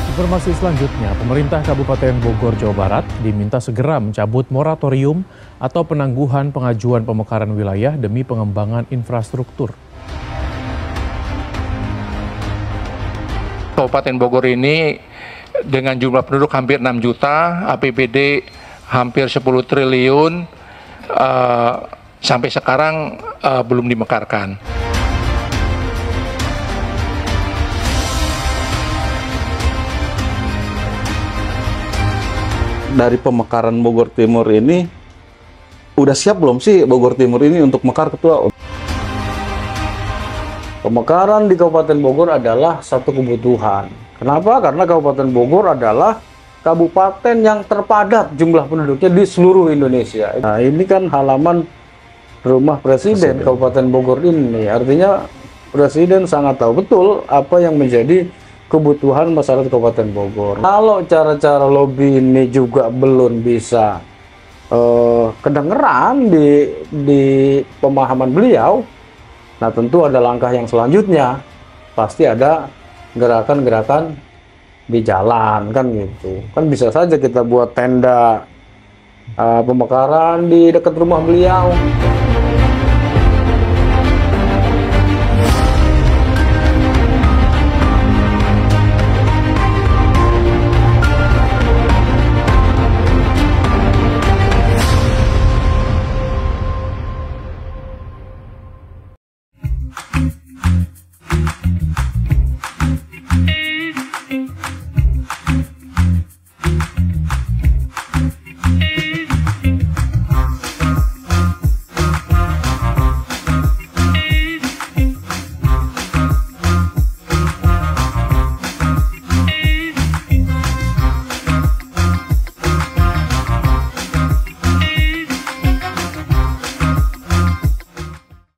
Informasi selanjutnya, pemerintah Kabupaten Bogor, Jawa Barat diminta segera mencabut moratorium atau penangguhan pengajuan pemekaran wilayah demi pengembangan infrastruktur. Kabupaten Bogor ini dengan jumlah penduduk hampir 6 juta, APBD hampir 10 triliun, sampai sekarang belum dimekarkan. Dari pemekaran Bogor Timur ini, udah siap belum sih Bogor Timur ini untuk mekar, Ketua? Pemekaran di Kabupaten Bogor adalah satu kebutuhan. Kenapa? Karena Kabupaten Bogor adalah kabupaten yang terpadat jumlah penduduknya di seluruh Indonesia. Nah, ini kan halaman rumah Presiden Kabupaten Bogor ini. Artinya Presiden sangat tahu betul apa yang menjadi kebutuhan masyarakat Kabupaten Bogor. Kalau cara-cara lobby ini juga belum bisa kedengeran di pemahaman beliau, nah tentu ada langkah yang selanjutnya. Pasti ada gerakan-gerakan di jalan, kan gitu. Kan bisa saja kita buat tenda pemekaran di dekat rumah beliau.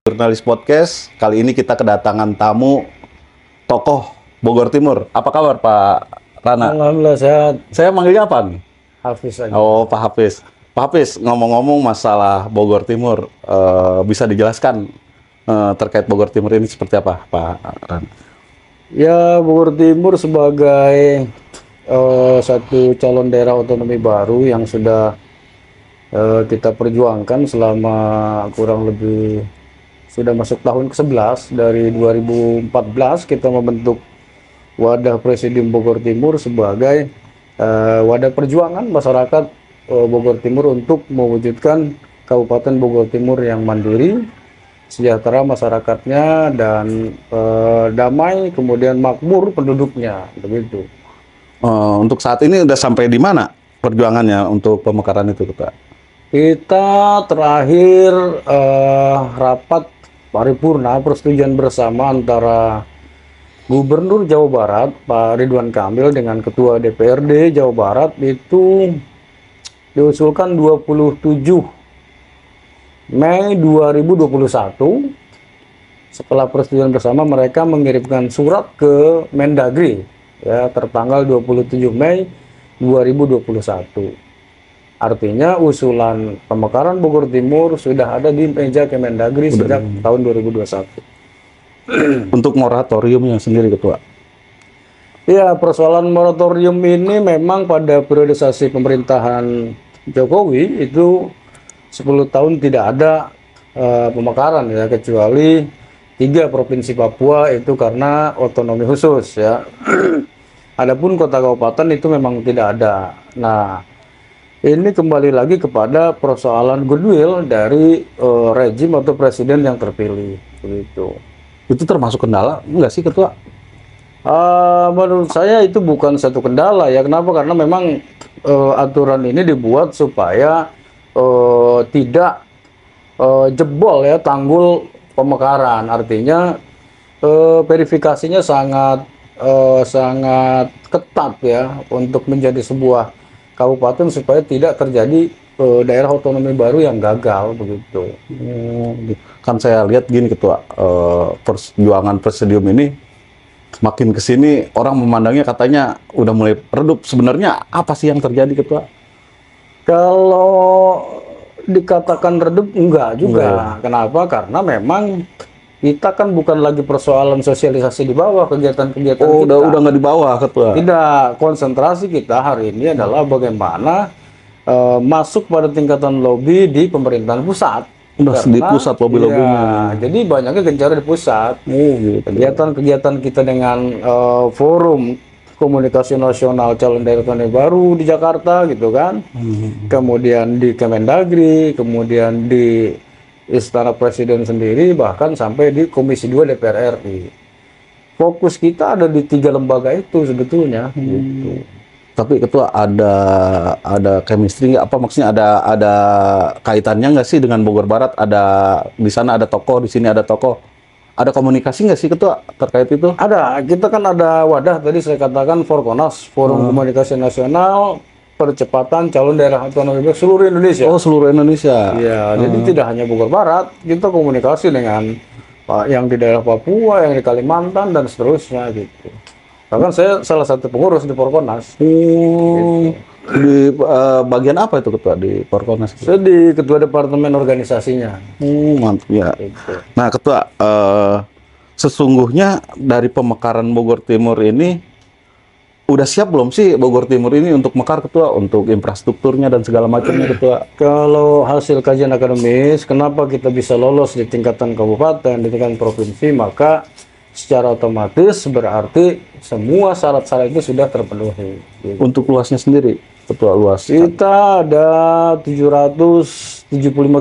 Jurnalis Podcast, kali ini kita kedatangan tamu tokoh Bogor Timur. Apa kabar Pak Rana? Alhamdulillah sehat. Saya manggilnya apa nih? Hafiz aja. Oh, Pak Hafiz. Pak Hafiz, ngomong-ngomong masalah Bogor Timur, bisa dijelaskan terkait Bogor Timur ini seperti apa, Pak Rana? Ya, Bogor Timur sebagai satu calon daerah otonomi baru yang sudah kita perjuangkan selama kurang lebih sudah masuk tahun ke-11 dari 2014 kita membentuk wadah Presidium Bogor Timur sebagai wadah perjuangan masyarakat Bogor Timur untuk mewujudkan Kabupaten Bogor Timur yang mandiri, sejahtera masyarakatnya, dan damai, kemudian makmur penduduknya, begitu. Untuk saat ini udah sampai di mana perjuangannya untuk pemekaran itu, Pak? Kita terakhir rapat paripurna persetujuan bersama antara Gubernur Jawa Barat Pak Ridwan Kamil dengan Ketua DPRD Jawa Barat itu diusulkan 27 Mei 2021. Setelah persetujuan bersama, mereka mengirimkan surat ke Mendagri ya tertanggal 27 Mei 2021. Artinya usulan pemekaran Bogor Timur sudah ada di meja Kemendagri sejak tahun 2021. Untuk moratoriumnya sendiri, Ketua? Ya, persoalan moratorium ini memang pada periodisasi pemerintahan Jokowi itu 10 tahun tidak ada pemekaran ya, kecuali 3 provinsi Papua itu karena otonomi khusus ya. Adapun kota kabupaten itu memang tidak ada. Nah, ini kembali lagi kepada persoalan goodwill dari rejim atau presiden yang terpilih, begitu. Itu termasuk kendala enggak sih, Ketua? Menurut saya itu bukan satu kendala ya. Kenapa? Karena memang aturan ini dibuat supaya tidak jebol ya tanggul pemekaran. Artinya verifikasinya sangat ketat ya untuk menjadi sebuah kabupaten supaya tidak terjadi daerah otonomi baru yang gagal, begitu. Kan saya lihat gini, Ketua, perjuangan Presidium ini makin kesini orang memandangnya katanya udah mulai redup. Sebenarnya apa sih yang terjadi, Ketua? Kalau dikatakan redup enggak juga. Enggak. Kenapa? Karena memang Kita kan bukan lagi persoalan sosialisasi di bawah kegiatan-kegiatan Oh, kita. udah nggak di bawah, Ketua. Tidak, konsentrasi kita hari ini adalah bagaimana masuk pada tingkatan lobi di pemerintahan pusat. Udah di pusat lobby-lobbynya. Jadi banyaknya gencar di pusat. Oh, gitu. Kegiatan-kegiatan kita dengan forum komunikasi nasional calon daerah otonomi baru di Jakarta gitu kan. Kemudian di Kemendagri, kemudian di Istana Presiden sendiri, bahkan sampai di Komisi 2 DPR RI. Fokus kita ada di 3 lembaga itu sebetulnya. Gitu. Tapi Ketua ada chemistry nggak? Apa maksudnya ada kaitannya nggak sih dengan Bogor Barat? Ada di sana ada tokoh, di sini ada tokoh. Ada komunikasi nggak sih Ketua terkait itu? Ada, kita kan ada wadah tadi saya katakan Forkonas, Forum Komunikasi Nasional Percepatan Calon Daerah Otonomi Baru seluruh Indonesia. Oh, seluruh Indonesia. Iya, jadi tidak hanya Bogor Barat, kita komunikasi dengan yang di daerah Papua, yang di Kalimantan dan seterusnya gitu. Bahkan saya salah satu pengurus di Forkonas. Oh, di bagian apa itu Ketua di Forkonas? Saya di Ketua Departemen Organisasinya. Mantap ya. Gitu. Nah, Ketua, sesungguhnya dari pemekaran Bogor Timur ini udah siap belum sih Bogor Timur ini untuk mekar Ketua, untuk infrastrukturnya dan segala macamnya Ketua? Kalau hasil kajian akademis, kenapa kita bisa lolos di tingkatan kabupaten, di tingkatan provinsi, maka secara otomatis berarti semua syarat-syarat itu sudah terpenuhi. Gitu. Untuk luasnya sendiri, Ketua, luas. Kita ada 775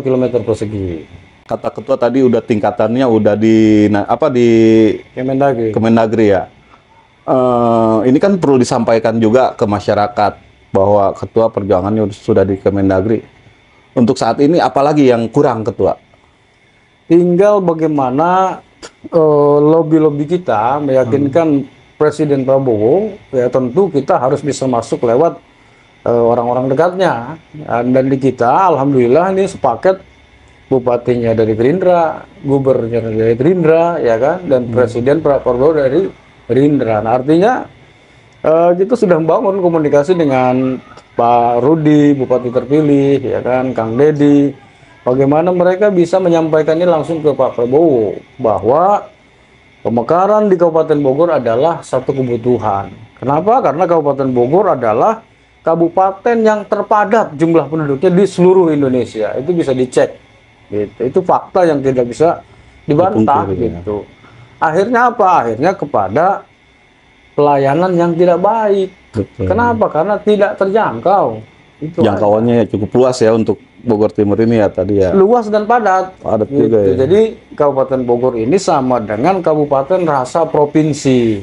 km persegi. Kata Ketua tadi udah tingkatannya udah di Kemendagri. Kemendagri ya. Ini kan perlu disampaikan juga ke masyarakat bahwa Ketua perjuangannya sudah di Kemendagri. Untuk saat ini apalagi yang kurang Ketua? Tinggal bagaimana lobby-lobby kita meyakinkan Presiden Prabowo, ya tentu kita harus bisa masuk lewat orang-orang dekatnya. Dan di kita, alhamdulillah ini sepaket bupatinya dari Gerindra, gubernurnya dari Gerindra, ya kan, dan Presiden Prabowo dari Gerindra. Nah, artinya kita sudah membangun komunikasi dengan Pak Rudi, Bupati terpilih, ya kan, Kang Dedi. Bagaimana mereka bisa menyampaikan ini langsung ke Pak Prabowo bahwa pemekaran di Kabupaten Bogor adalah satu kebutuhan. Kenapa? Karena Kabupaten Bogor adalah kabupaten yang terpadat jumlah penduduknya di seluruh Indonesia. Itu bisa dicek. Gitu. Itu fakta yang tidak bisa dibantah. Gitu. Akhirnya apa? Akhirnya kepada pelayanan yang tidak baik. Betul. Kenapa? Karena tidak terjangkau. Itu jangkauannya cukup luas ya untuk Bogor Timur ini ya tadi ya. luas dan padat. Padat Gitu. juga ya. Jadi Kabupaten Bogor ini sama dengan kabupaten rasa provinsi.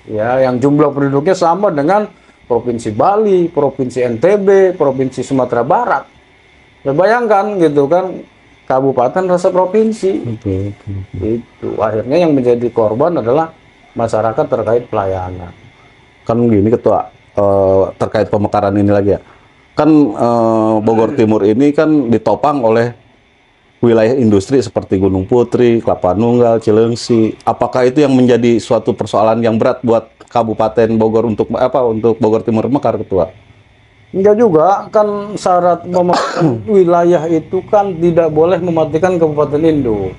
Ya, yang jumlah penduduknya sama dengan Provinsi Bali, Provinsi NTB, Provinsi Sumatera Barat. Ya, bayangkan gitu kan, kabupaten rasa provinsi. Betul. Itu akhirnya yang menjadi korban adalah masyarakat terkait pelayanan. Kan gini Ketua, terkait pemekaran ini lagi ya. Kan Bogor Timur ini kan ditopang oleh wilayah industri seperti Gunung Putri, Kelapa Nunggal, Cilengsi. Apakah itu yang menjadi suatu persoalan yang berat buat Kabupaten Bogor untuk Bogor Timur mekar Ketua? Enggak juga, kan syarat mematikan wilayah itu kan tidak boleh mematikan kabupaten induk.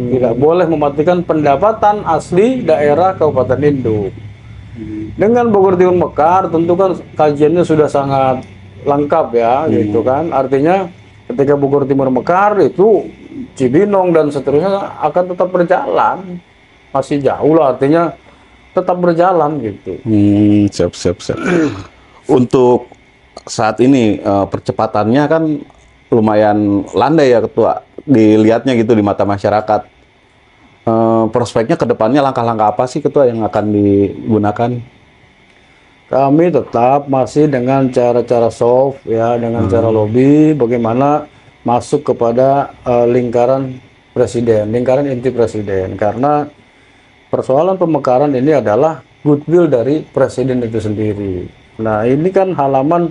Tidak boleh mematikan pendapatan asli daerah kabupaten induk. Dengan Bogor Timur mekar, tentu kan kajiannya sudah sangat lengkap ya, gitu kan. Artinya ketika Bogor Timur mekar itu Cibinong dan seterusnya akan tetap berjalan. Masih jauh lah, artinya tetap berjalan gitu. Siap. Untuk saat ini percepatannya kan lumayan landai ya Ketua, dilihatnya gitu di mata masyarakat. Prospeknya ke depannya langkah-langkah apa sih Ketua yang akan digunakan? Kami tetap masih dengan cara-cara soft ya, dengan cara lobby, bagaimana masuk kepada lingkaran presiden, lingkaran inti presiden. Karena persoalan pemekaran ini adalah goodwill dari presiden itu sendiri. Nah, ini kan halaman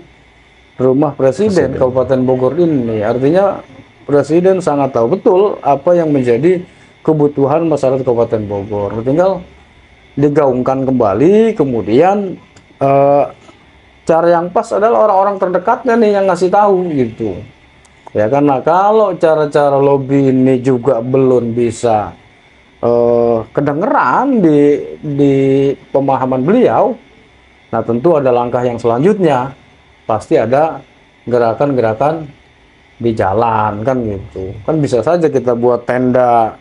rumah presiden Kabupaten Bogor ini. Artinya presiden sangat tahu betul apa yang menjadi kebutuhan masyarakat Kabupaten Bogor. Tinggal digaungkan kembali, kemudian cara yang pas adalah orang-orang terdekatnya nih yang ngasih tahu gitu. Ya, karena kalau cara-cara lobby ini juga belum bisa kedengeran di pemahaman beliau. Nah, tentu ada langkah yang selanjutnya, pasti ada gerakan-gerakan di jalan kan gitu. Kan bisa saja kita buat tenda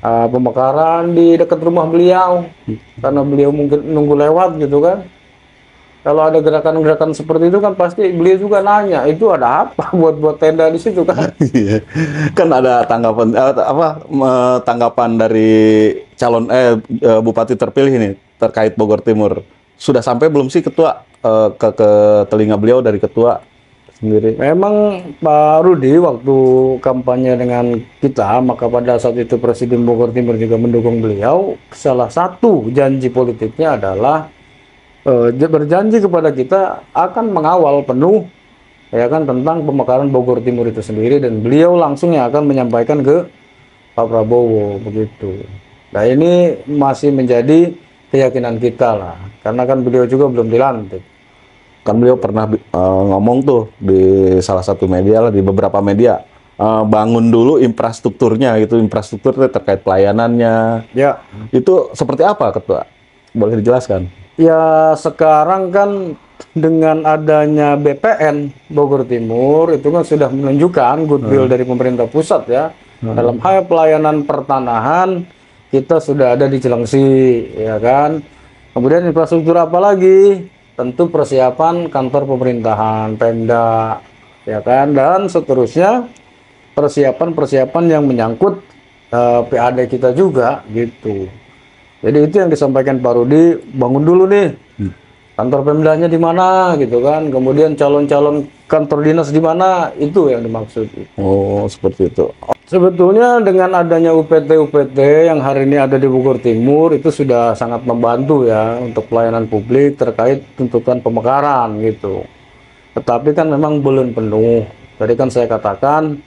pemekaran di dekat rumah beliau karena beliau mungkin nunggu lewat gitu kan. Kalau ada gerakan-gerakan seperti itu kan pasti beliau juga nanya, itu ada apa buat tenda di situ kan? Iya. Kan ada tanggapan tanggapan dari calon bupati terpilih ini terkait Bogor Timur. Sudah sampai belum sih ketua ke telinga beliau dari ketua sendiri? Memang Pak Rudi waktu kampanye dengan kita, maka pada saat itu Presiden Bogor Timur juga mendukung beliau. Salah satu janji politiknya adalah berjanji kepada kita akan mengawal penuh ya kan tentang pemekaran Bogor Timur itu sendiri, dan beliau langsung yang akan menyampaikan ke Pak Prabowo begitu. Nah, ini masih menjadi keyakinan kita lah, karena kan beliau juga belum dilantik. Kan beliau pernah ngomong tuh di salah satu media lah, di beberapa media, bangun dulu infrastrukturnya gitu, infrastruktur terkait pelayanannya. Ya, itu seperti apa ketua? Boleh dijelaskan? ya sekarang kan dengan adanya BPN Bogor Timur itu kan sudah menunjukkan goodwill dari pemerintah pusat ya. Dalam hal pelayanan pertanahan kita sudah ada di Cilengsi ya kan. Kemudian infrastruktur apa lagi? Tentu persiapan kantor pemerintahan, Pemda ya kan, dan seterusnya persiapan-persiapan yang menyangkut PAD kita juga gitu. Jadi itu yang disampaikan Pak Rudi, bangun dulu nih kantor Pemdanya di mana gitu kan, kemudian calon-calon kantor dinas di mana, itu yang dimaksud. Oh, seperti itu. Sebetulnya dengan adanya UPT yang hari ini ada di Bogor Timur itu sudah sangat membantu ya untuk pelayanan publik terkait tuntutan pemekaran gitu. Tetapi kan memang belum penuh. Tadi kan saya katakan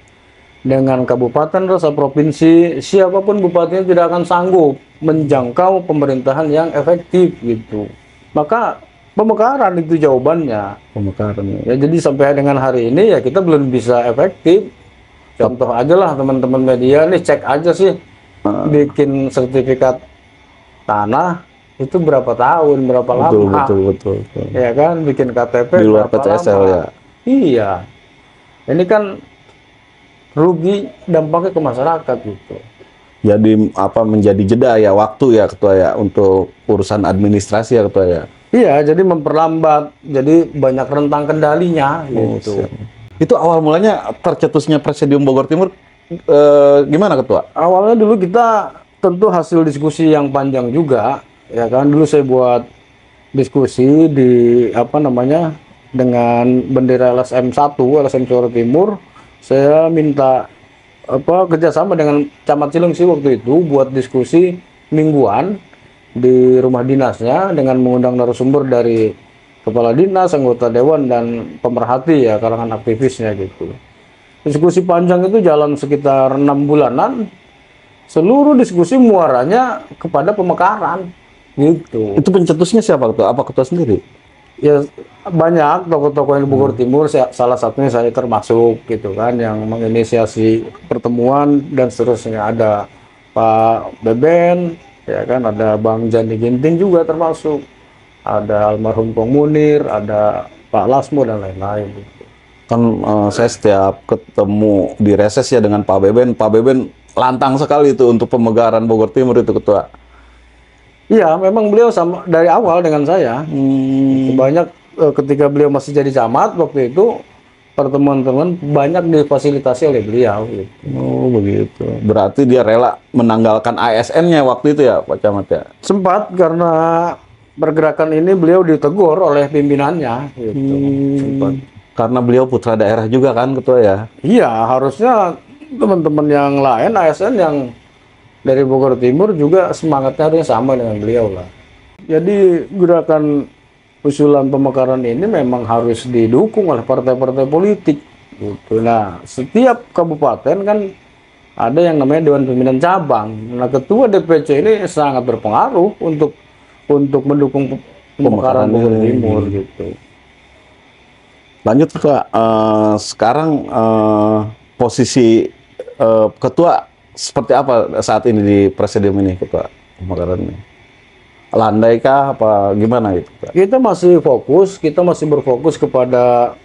dengan kabupaten rasa provinsi, siapapun bupatinya tidak akan sanggup menjangkau pemerintahan yang efektif gitu. Maka pemekaran itu jawabannya. Pemekaran. Ya, jadi sampai dengan hari ini ya kita belum bisa efektif. Contoh aja lah teman-teman media nih, cek aja sih bikin sertifikat tanah itu berapa tahun, berapa lama. Betul. Ya kan, bikin KTP Di luar berapa PCSL lama. ya. Iya. Ini kan rugi dampaknya ke masyarakat gitu. Jadi menjadi jeda ya waktu ya ketua ya untuk urusan administrasi ya ketua ya. Iya, jadi memperlambat, jadi banyak rentang kendalinya gitu. Itu awal mulanya tercetusnya Presidium Bogor Timur gimana ketua? Awalnya dulu kita tentu hasil diskusi yang panjang juga, ya kan. Dulu saya buat diskusi di dengan bendera LSM 1, LSM Jawa Timur. Saya minta kerjasama dengan Camat Cilengsi waktu itu buat diskusi mingguan di rumah dinasnya dengan mengundang narasumber dari kepala dinas, anggota dewan, dan pemerhati ya, kalangan aktivisnya gitu. Diskusi panjang itu jalan sekitar 6 bulanan. Seluruh diskusi muaranya kepada pemekaran gitu. Itu pencetusnya siapa ketua? Apa ketua sendiri? Ya banyak tokoh-tokoh yang di Bogor Timur, salah satunya saya termasuk gitu kan, yang menginisiasi pertemuan dan seterusnya. Ada Pak Beben, ya kan, ada Bang Jani Ginting juga termasuk, ada almarhum Kong Munir, ada Pak Lasmo dan lain-lain. Kan saya setiap ketemu di reses ya dengan Pak Beben lantang sekali itu untuk pemegaran Bogor Timur itu ketua. Iya, memang beliau sama dari awal dengan saya. Banyak ketika beliau masih jadi camat waktu itu, pertemuan-pertemuan banyak difasilitasi oleh beliau. Gitu. Oh begitu. Berarti dia rela menanggalkan ASN-nya waktu itu ya Pak Camat ya? Sempat, karena pergerakan ini beliau ditegur oleh pimpinannya. Gitu. Sempat. Karena beliau putra daerah juga kan ketua ya? Iya, harusnya teman-teman yang lain ASN yang dari Bogor Timur juga semangatnya harusnya sama dengan beliau lah. Jadi gerakan usulan pemekaran ini memang harus didukung oleh partai-partai politik. Gitu. Nah, setiap kabupaten kan ada yang namanya Dewan Pimpinan Cabang. Nah, ketua DPC ini sangat berpengaruh untuk mendukung pemekaran Bogor Timur gitu. Lanjut ketua, sekarang posisi ketua seperti apa saat ini di presidium ini, Ketua, pemekaran ini? Landai kah apa gimana gitu, Pak? Kita masih berfokus kepada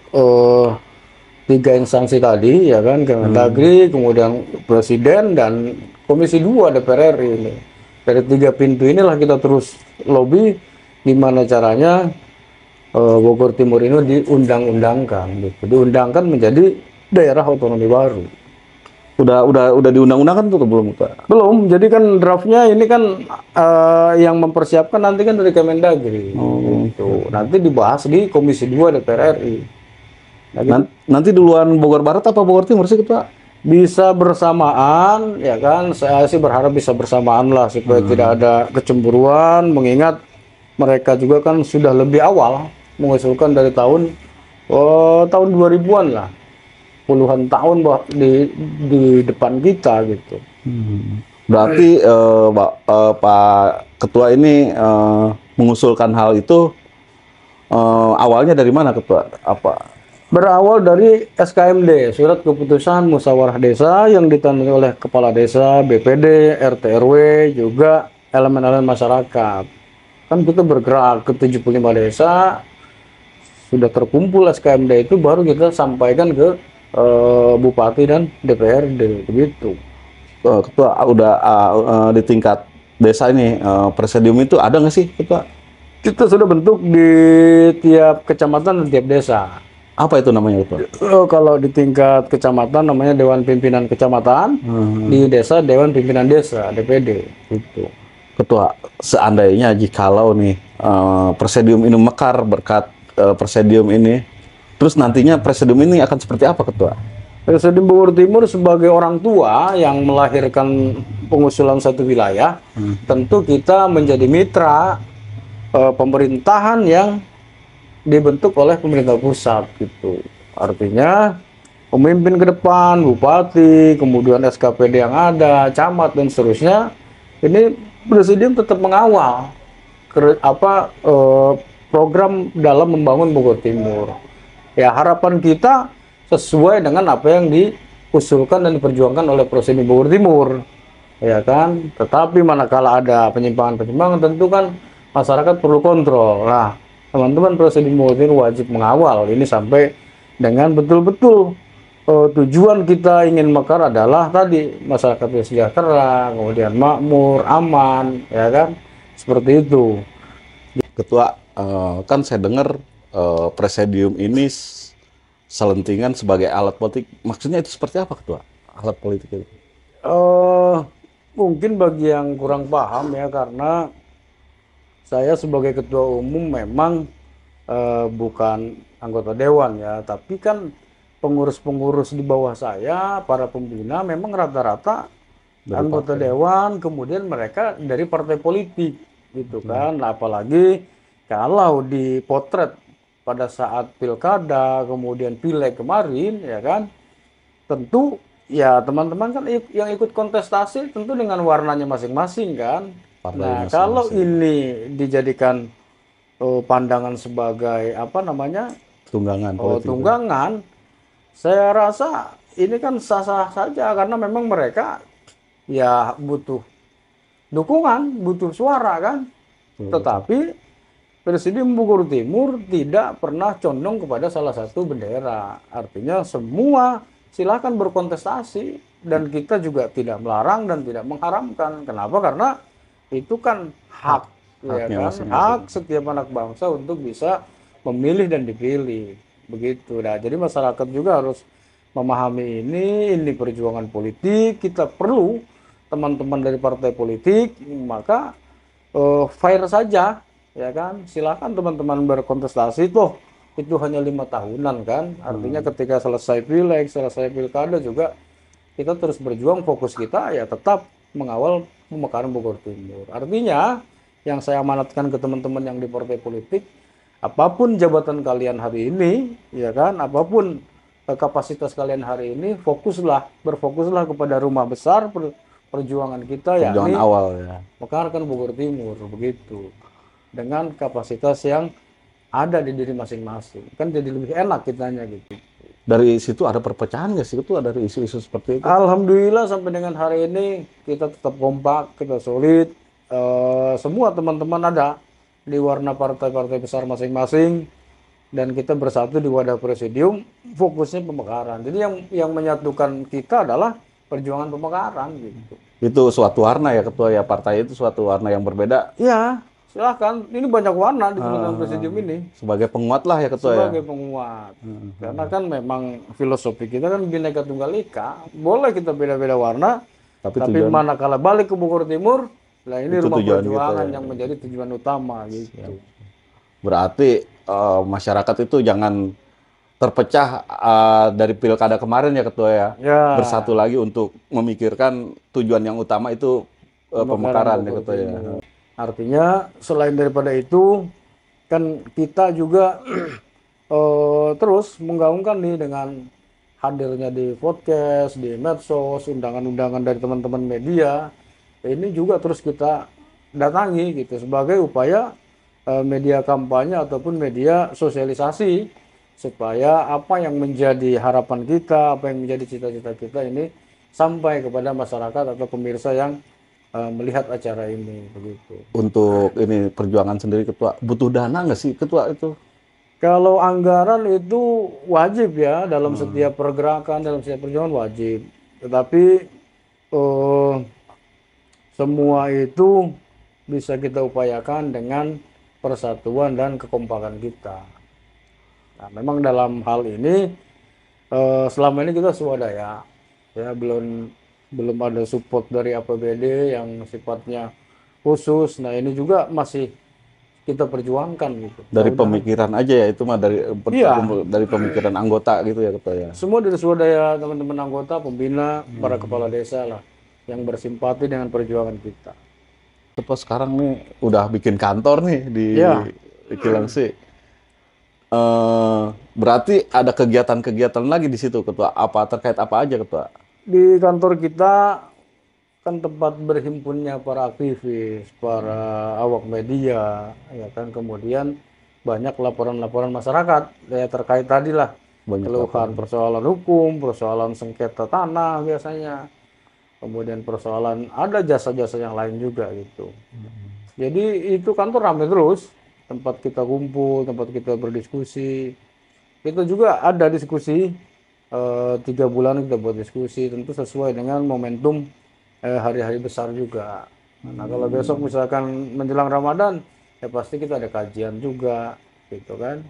tiga instansi tadi, ya kan, Kemendagri, kemudian Presiden dan Komisi 2 DPR RI ini. Dari tiga pintu inilah kita terus lobby gimana caranya Bogor Timur ini diundang-undangkan, gitu. Diundangkan menjadi daerah otonomi baru. Udah diundang-undangkan tuh belum, Pak? Belum, jadi kan draftnya ini kan yang mempersiapkan nanti kan dari Kemendagri. Gitu. Nanti dibahas di Komisi 2 DPR RI. Nah, gitu. Nanti duluan Bogor Barat apa Bogor Timur sih, Ketua? Bisa bersamaan, ya kan? Saya sih berharap bisa bersamaan lah supaya tidak ada kecemburuan, mengingat mereka juga kan sudah lebih awal mengusulkan dari tahun 2000-an lah. Puluhan tahun di depan kita gitu. Berarti Pak Ketua ini mengusulkan hal itu awalnya dari mana, Ketua? Apa? Berawal dari SKMD, Surat Keputusan Musyawarah Desa, yang ditandai oleh Kepala Desa, BPD, RT RW, juga elemen-elemen masyarakat. Kan kita bergerak ke 75 desa, sudah terkumpul SKMD itu, baru kita sampaikan ke Bupati dan DPRD, begitu. Ketua, udah di tingkat desa ini presidium itu ada nggak sih, Ketua? Kita sudah bentuk di tiap kecamatan dan tiap desa. Apa itu namanya, Ketua? Kalau di tingkat kecamatan namanya Dewan Pimpinan Kecamatan, di desa Dewan Pimpinan Desa, DPD, gitu. Ketua, seandainya jikalau nih presidium ini mekar berkat presidium ini, terus nantinya presidium ini akan seperti apa, Ketua? Presidium Bogor Timur sebagai orang tua yang melahirkan pengusulan satu wilayah, tentu kita menjadi mitra pemerintahan yang dibentuk oleh pemerintah pusat, gitu. Artinya pemimpin ke depan, bupati, kemudian SKPD yang ada, camat dan seterusnya, ini presidium tetap mengawal program dalam membangun Bogor Timur. Ya, harapan kita sesuai dengan apa yang diusulkan dan diperjuangkan oleh Presidium Bogor Timur, ya kan. Tetapi manakala ada penyimpangan-penyimpangan, tentu kan masyarakat perlu kontrol. Nah, teman-teman Presidium Bogor Timur wajib mengawal ini sampai dengan betul-betul tujuan kita ingin mekar adalah tadi masyarakat sejahtera, kemudian makmur, aman, ya kan, seperti itu. Ketua, kan saya dengar presidium ini selentingan sebagai alat politik. Maksudnya itu seperti apa, Ketua? Alat politik itu? Mungkin bagi yang kurang paham ya, karena saya sebagai ketua umum memang bukan anggota dewan ya, tapi kan pengurus-pengurus di bawah saya, para pembina memang rata-rata anggota dewan, kemudian mereka dari partai politik, gitu kan. Nah, apalagi kalau dipotret pada saat pilkada, kemudian pileg kemarin, ya kan, tentu ya teman-teman kan yang ikut kontestasi tentu dengan warnanya masing-masing kan. Nah, kalau ini dijadikan pandangan sebagai apa namanya, tunggangan politik, tunggangan, saya rasa ini kan sah-sah saja, karena memang mereka ya butuh dukungan, butuh suara kan. Tetapi Presidium Bogor Timur tidak pernah condong kepada salah satu bendera. Artinya semua silakan berkontestasi, dan kita juga tidak melarang dan tidak mengharamkan. Kenapa? Karena itu kan hak, ya kan? Hak setiap anak bangsa untuk bisa memilih dan dipilih. Begitu. Nah, jadi masyarakat juga harus memahami ini perjuangan politik. Kita perlu teman-teman dari partai politik, maka fair saja. Ya kan, silakan teman-teman berkontestasi, toh itu hanya 5 tahunan kan. Artinya ketika selesai pileg, selesai pilkada juga kita terus berjuang. Fokus kita ya tetap mengawal pemekaran Bogor Timur. Artinya yang saya amanatkan ke teman-teman yang di partai politik, apapun jabatan kalian hari ini, ya kan, apapun kapasitas kalian hari ini, berfokuslah kepada rumah besar perjuangan kita, yakni awal ya, mekarkan Bogor Timur, begitu. Dengan kapasitas yang ada di diri masing-masing, kan jadi lebih enak kitanya gitu. Dari situ ada perpecahan nggak sih Ketua dari isu-isu seperti itu? Alhamdulillah sampai dengan hari ini kita tetap kompak, kita solid. Semua teman-teman ada di warna partai-partai besar masing-masing dan kita bersatu di wadah presidium fokusnya pemekaran. Jadi yang menyatukan kita adalah perjuangan pemekaran gitu. Itu suatu warna ya Ketua ya, partai itu suatu warna yang berbeda Ya, silahkan. Ini banyak warna di teman-teman presidium ini. sebagai penguat lah ya Ketua ya. Sebagai penguat. Karena kan memang filosofi kita kan Bhinneka Tunggal Ika. Boleh kita beda-beda warna, tapi manakala balik ke Bogor Timur, lah ini Itu rumah tujuan perjuangan kita, ya. yang menjadi tujuan utama gitu. Berarti masyarakat itu jangan terpecah dari pilkada kemarin ya Ketua ya. Ya. Bersatu lagi untuk memikirkan tujuan yang utama itu pemekaran ya Bogor Ketua ya. Timur. Artinya selain daripada itu kan kita juga terus menggaungkan nih dengan hadirnya di podcast, di medsos, undangan-undangan dari teman-teman media. Ini juga terus kita datangi gitu sebagai upaya media kampanye ataupun media sosialisasi supaya apa yang menjadi harapan kita, apa yang menjadi cita-cita kita ini sampai kepada masyarakat atau pemirsa yang melihat acara ini begitu. Untuk ini perjuangan sendiri Ketua, butuh dana nggak sih Ketua itu? Kalau anggaran itu wajib ya dalam setiap pergerakan, dalam setiap perjuangan wajib. Tetapi semua itu bisa kita upayakan dengan persatuan dan kekompakan kita. Nah, memang dalam hal ini selama ini kita swadaya, ya belum ada support dari APBD yang sifatnya khusus. Nah ini juga masih kita perjuangkan gitu. Dari pemikiran aja ya itu mah dari pemikiran anggota gitu ya Ketua ya. Semua dari swadaya teman-teman anggota, pembina, para kepala desa lah yang bersimpati dengan perjuangan kita. Ketua sekarang nih udah bikin kantor nih di Cilengsi. Berarti ada kegiatan-kegiatan lagi di situ Ketua. Apa terkait apa aja Ketua? Di kantor kita kan tempat berhimpunnya para aktivis, para awak media, ya kan. Kemudian banyak laporan-laporan masyarakat ya terkait tadi lah keluhan persoalan hukum, persoalan sengketa tanah biasanya, kemudian persoalan ada jasa-jasa yang lain juga gitu. Jadi itu kantor ramai terus, tempat kita kumpul, tempat kita berdiskusi. Kita juga ada diskusi 3 bulan kita buat diskusi, tentu sesuai dengan momentum hari-hari besar juga. Nah kalau besok misalkan menjelang Ramadan, ya pasti kita ada kajian juga, gitu kan.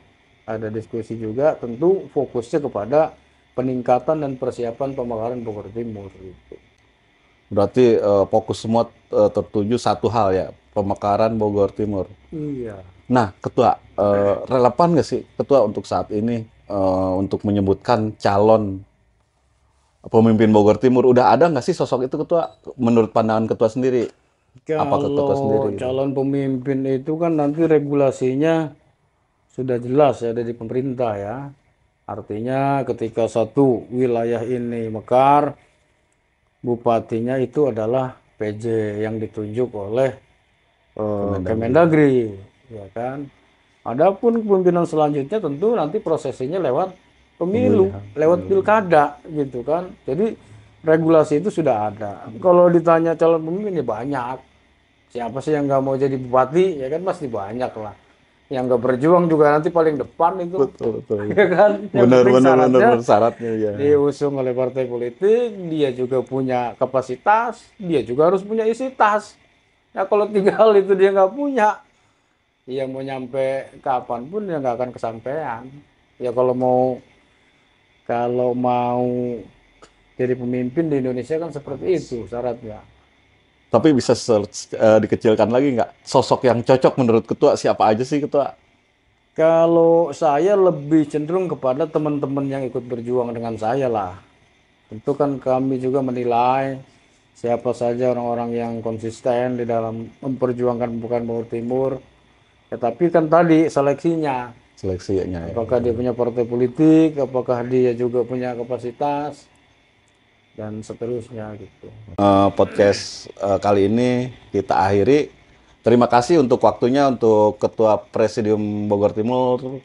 Ada diskusi juga, tentu fokusnya kepada peningkatan dan persiapan pemekaran Bogor Timur. Gitu. Berarti fokus semua tertuju satu hal ya, pemekaran Bogor Timur. Iya. Nah Ketua, relevan nggak sih Ketua untuk saat ini untuk menyebutkan calon pemimpin Bogor Timur? Udah ada nggak sih sosok itu Ketua menurut pandangan Ketua sendiri? Kalau calon pemimpin itu kan nanti regulasinya sudah jelas ya dari pemerintah ya. Artinya ketika satu wilayah ini mekar, bupatinya itu adalah PJ yang ditunjuk oleh Kemendagri, ya kan. Adapun kepemimpinan selanjutnya tentu nanti prosesinya lewat pemilu, lewat pilkada gitu kan. Jadi regulasi itu sudah ada. Kalau ditanya calon pemimpin ya banyak. Siapa sih yang nggak mau jadi bupati? Ya kan pasti banyak lah. Yang nggak berjuang juga nanti paling depan itu. Betul. Ya kan? Benar syaratnya ya. Diusung oleh partai politik, dia juga punya kapasitas, dia juga harus punya isi tas. Ya kalau tinggal itu dia nggak punya, ya mau nyampe kapanpun ya nggak akan kesampaian. Ya kalau mau jadi pemimpin di Indonesia kan seperti itu syaratnya. Tapi bisa dikecilkan lagi nggak? Sosok yang cocok menurut Ketua siapa aja sih Ketua? Kalau saya lebih cenderung kepada teman-teman yang ikut berjuang dengan saya lah. Tentu kan kami juga menilai siapa saja orang-orang yang konsisten di dalam memperjuangkan pemekaran Bogor Timur. Tetapi kan tadi seleksinya. Seleksinya ya. Apakah dia punya partai politik, apakah dia juga punya kapasitas, dan seterusnya gitu. Podcast kali ini kita akhiri. Terima kasih untuk waktunya untuk Ketua Presidium Bogor Timur.